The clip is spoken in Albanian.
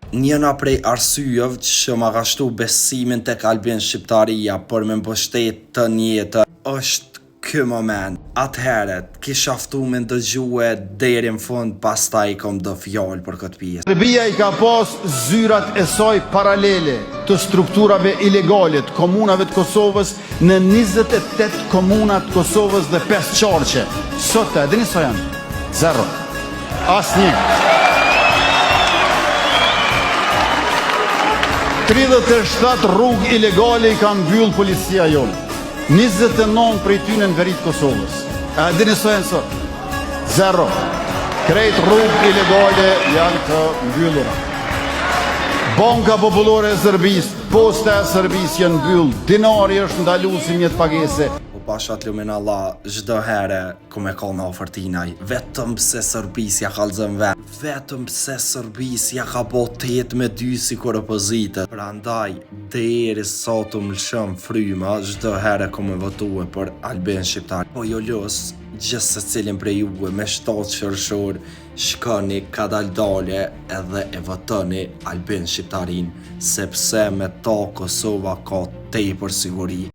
Njëna prej arsyeve që ma ka shtu besimin tek Albin Shqiptaria për me mbështet të njëtë është ky moment. Atëherët kisha ftu me ndëgjue deri në fund, pastaj kom do fjallë për këtë pjesë. Serbia i ka pas zyrat e saj paralele të strukturave ilegale të komunave të Kosovës në 28 komunat të Kosovës dhe 5 qarqe. Sot e dini sa janë? 0. Asnjë. 37 rrugë ilegale i ka mbyll policia jonë. 29 prej tyne në veri të Kosovës. A dini sa janë sot? 0. Krejt rrugë ilegale janë të mbyllura. Banka Popullore e Serbisë, Posta e Serbisë janë mbyll. Dinari është ndalu si mjet pagese. Pashat lumin Allah, çdo herë ku me ka në ofertinaj, vetëm pse Serbisja ka lëzën vet, vetëm pse Serbisja ka bo 8-2 si kur opozitët. Prandaj, deri sa të mlshëm fryma, çdo herë ku me votue për Albin Shqiptar. Po jo lus, gjithë se cilin prej juve me 7 qershor, shkoni kadaldale edhe e votoni Albin Shqiptarin, sepse me ta Kosova ka tepër siguri.